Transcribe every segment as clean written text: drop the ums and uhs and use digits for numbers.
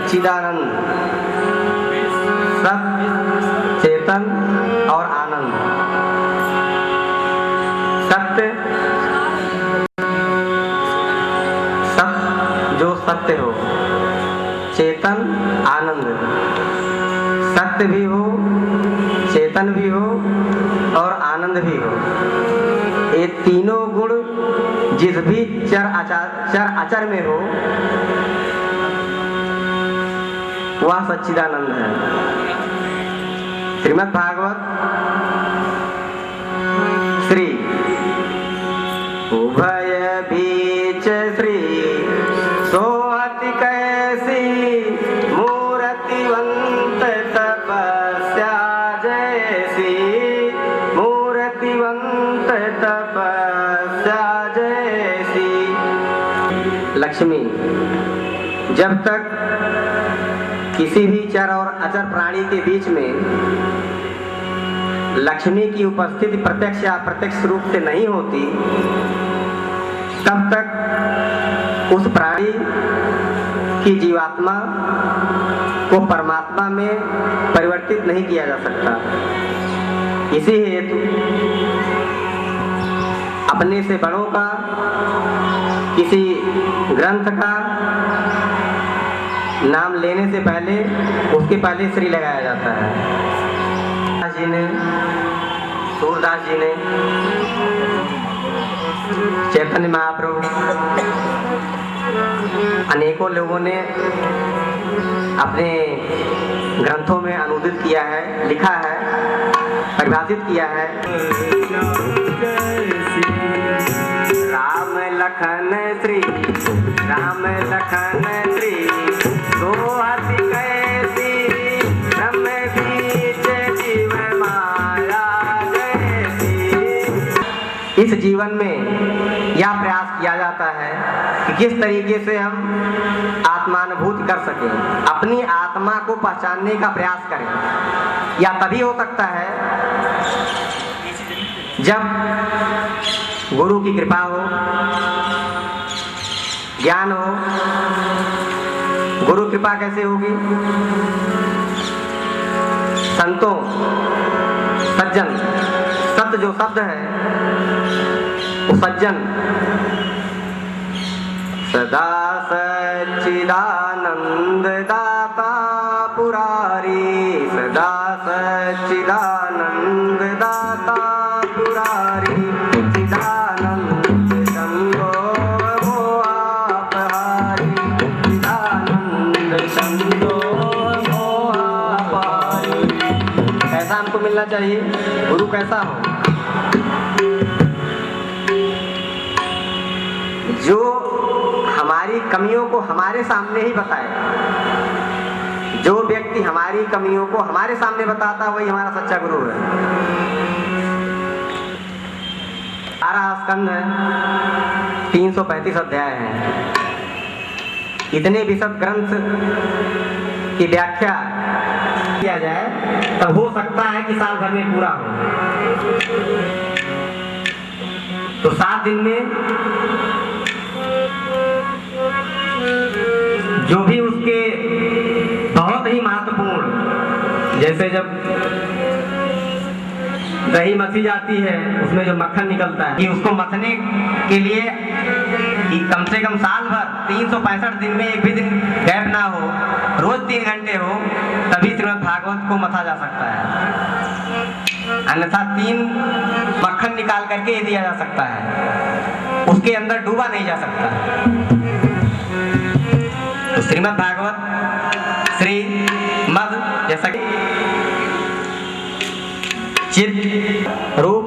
सच्चिदानंद, सत चेतन और आनंद। सत्य, सत्य जो सत्य हो, चेतन आनंद, सत्य भी हो, चेतन भी हो और आनंद भी हो। ये तीनों गुण जिस भी चर अचर में हो वह सच्चिदानंद है। श्रीमद् भागवत श्री उभय बीच श्री सोहति कैसी मूर्तिवंत तपस्या जैसी, मूर्तिवंत तपस्या जैसी। लक्ष्मी जब तक किसी भी चर और अचर प्राणी के बीच में लक्ष्मी की उपस्थिति प्रत्यक्ष या अप्रत्यक्ष रूप से नहीं होती, तब तक उस प्राणी की जीवात्मा को परमात्मा में परिवर्तित नहीं किया जा सकता। इसी हेतु अपने से बड़ों का, किसी ग्रंथ का नाम लेने से पहले उसके पहले श्री लगाया जाता है। जी ने, सूरदास जी ने, चैतन्य महाप्रभु, अनेकों लोगों ने अपने ग्रंथों में अनुदित किया है, लिखा है, परिभाषित किया है। राम लखन श्री, राम लखन श्री सोहति कैसी, ब्रह्म बीच जीव माया जैसी। इस जीवन में यह प्रयास किया जाता है कि किस तरीके से हम आत्मानुभूति कर सकें, अपनी आत्मा को पहचानने का प्रयास करें। यह तभी हो सकता है जब गुरु की कृपा हो, ज्ञान हो। गुरु कृपा कैसे होगी? संतों, सज्जन, सत्य जो शब्द है वो सज्जन, सदा सच्चिदानंद दाता पुरारी, सदा सच्चिदानंद दाता पुरारी, चिदानंद शंभो मोहापहारी, चिदानंद शंभो मोहापहारी। ऐसा हमको मिलना चाहिए। गुरु कैसा हो? जो हमारी कमियों को हमारे सामने ही बताए। जो व्यक्ति हमारी कमियों को हमारे सामने बताता वही हमारा सच्चा गुरु है। 12 स्कंद है, 335 अध्याय है। इतने विशद ग्रंथ की व्याख्या किया जाए तब हो सकता है कि साल भर में पूरा हो। तो 7 दिन में जो भी उसके बहुत ही महत्वपूर्ण, जैसे जब दही मथी जाती है उसमें जो मक्खन निकलता है, कि उसको मथने के लिए कि कम से कम साल भर 365 दिन में एक भी दिन गैप ना हो, रोज 3 घंटे हो, तभी श्रीमद् भागवत को मथा जा सकता है। अन्यथा 3 मक्खन निकाल करके ही दिया जा सकता है, उसके अंदर डूबा नहीं जा सकता। तो श्रीमद् भागवत श्री मद, जैसा कि चित्त, रूप,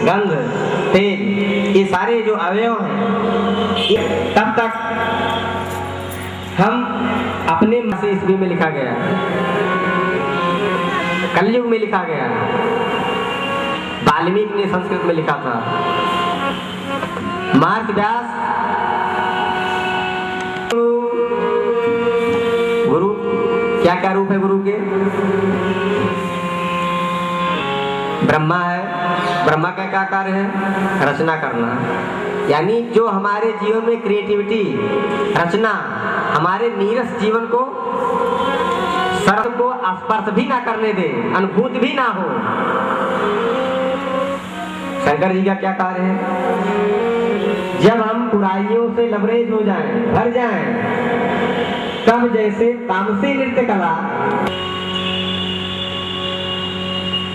गंध, तेज, ये सारे जो अवयव हैं, तब तक हम अपने से ईस्वी में लिखा गया, कलयुग में लिखा गया, वाल्मीकि ने संस्कृत में लिखा था, महर्षि व्यास, गुरु क्या क्या रूप है गुरु के? ब्रह्मा है। ब्रह्मा का क्या कार्य है? रचना करना। यानी जो हमारे जीवन में क्रिएटिविटी, रचना, हमारे नीरस जीवन को शर्म को स्पर्श भी ना करने दे, अनुभूत भी ना हो। शंकर जी का क्या कार्य है? जब हम बुराइयों से लबरेज हो जाएं, भर जाएं, तब जैसे तामसी नृत्य कला,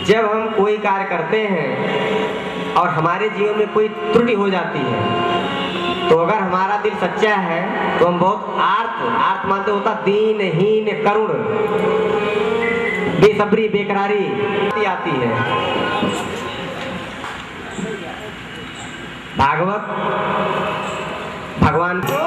जब हम कोई कार्य करते हैं और हमारे जीवन में कोई त्रुटि हो जाती है, तो अगर हमारा दिल सच्चा है तो हम बहुत आर्त मानते होता दीनहीन करुण बेसब्री बेकरारी आती है। भागवत भगवान को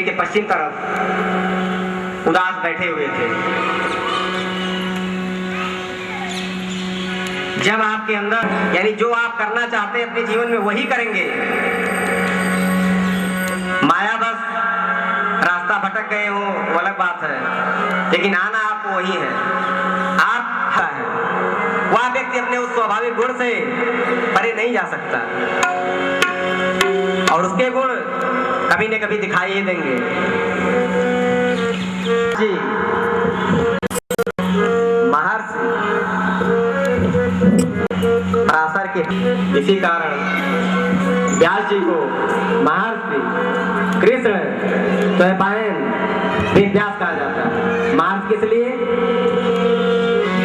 के पश्चिम तरफ उदास बैठे हुए थे। जब आपके अंदर यानी जो आप करना चाहते हैं अपने जीवन में वही करेंगे, माया बस रास्ता भटक गए हो वो अलग बात है, लेकिन आना आपको वही है। आप है वह व्यक्ति अपने उस स्वाभाविक गुण से परे नहीं जा सकता और उसके गुण कभी न कभी दिखाई ही देंगे। जी महर्षि पराशर के इसी कारण व्यास जी को महर्षि कृष्ण द्वैपायन वेद व्यास कहा जाता है। महर्षि किस लिए?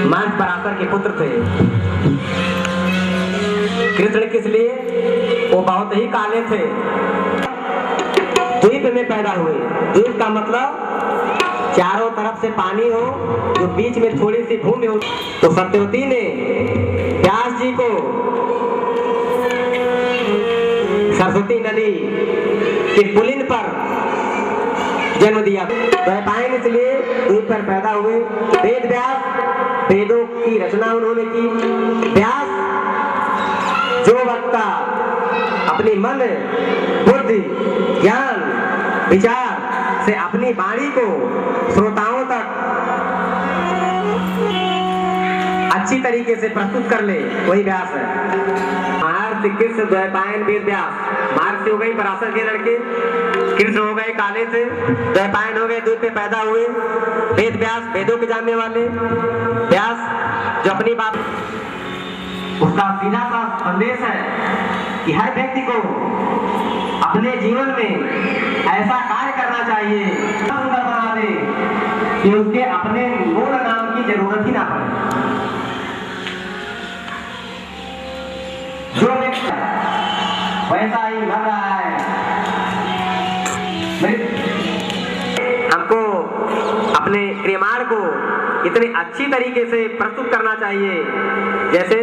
महर्षि पराशर के पुत्र थे। कृष्ण किस लिए? वो बहुत ही काले थे, द्वीप में पैदा हुए। द्वीप का मतलब चारों तरफ से पानी हो, जो बीच में थोड़ी सी भूमि हो। तो सत्यवती ने व्यास जी को सरस्वती नदी के पुलिन पर जन्म दिया। द्वैपायन इसलिए द्वीप पर पैदा हुए। वेद व्यास, वेदों की रचना उन्होंने की। व्यास जो वक्ता अपनी मन, बुद्धि, ज्ञान, विचार से अपनी वाणी को श्रोताओं तक अच्छी तरीके से प्रस्तुत कर ले, वही व्यास है। महर्षि कृष्ण द्वैपायन वेद व्यास। महर्षि हो गई पराशर के लड़के, कृष्ण हो गए काले थे, द्वैपायन हो गए दूध पे पैदा हुए। वेद व्यास वेदों के जानने वाले। व्यास जो अपनी बात, उसका सीधा सा संदेश है कि हर व्यक्ति को अपने जीवन में ऐसा कार्य करना चाहिए सुंदर बना दे कि उसके अपने मूल नाम की जरूरत ही ना पड़े। जो व्यक्ति वैसा ही लग रहा है। हमको अपने क्रियमाण को इतने अच्छी तरीके से प्रस्तुत करना चाहिए, जैसे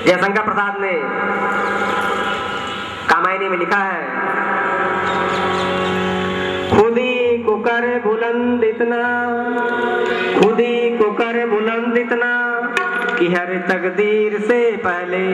जयशंकर प्रसाद ने कामायनी में लिखा है, खुदी को कर बुलंद इतना, खुदी को कर बुलंद इतना कि हर तकदीर से पहले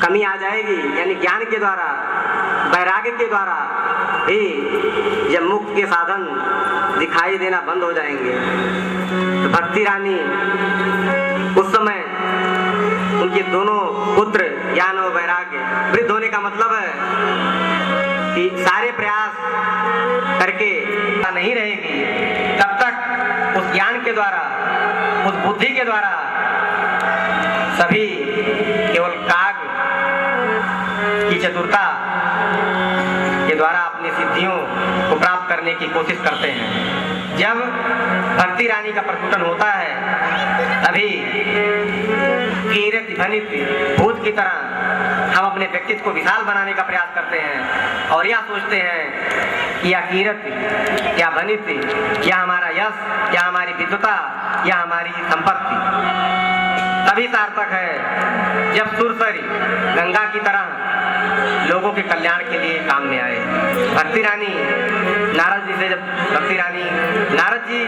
कमी आ जाएगी। यानी ज्ञान के द्वारा, वैराग्य के द्वारा ही जब मुक्त के साधन दिखाई देना बंद हो जाएंगे। तो भक्ति रानी उस समय उनके दोनों पुत्र ज्ञान और वैराग्य वृद्ध होने का मतलब है कि सारे प्रयास करके नहीं रहेगी तब तक उस ज्ञान के द्वारा, उस बुद्धि के द्वारा सभी केवल काग की चतुरता के द्वारा अपनी सिद्धियों को प्राप्त करने की कोशिश करते हैं। जब भक्ति रानी का प्रस्फुटन होता है तभी कीरत भनित भूत की तरह हम अपने व्यक्तित्व को विशाल बनाने का प्रयास करते हैं और यह सोचते हैं कि यह कीरत, क्या भनित, क्या हमारा यश, क्या हमारी विद्वता, या हमारी संपत्ति तभी सार्थक है जब सुरसरी गंगा की तरह लोगों के कल्याण के लिए काम में आए। भक्ति रानी नारद जी से जब भक्ति रानी नारद जी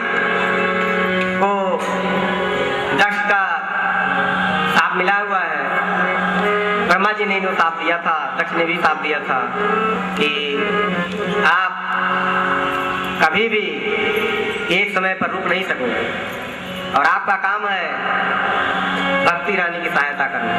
को दक्ष का साप मिला हुआ है, ब्रह्मा जी ने साप दिया था, दक्ष ने भी साप दिया था कि आप कभी भी एक समय पर रुक नहीं सकोगे और आपका काम है भक्ति रानी की सहायता करना।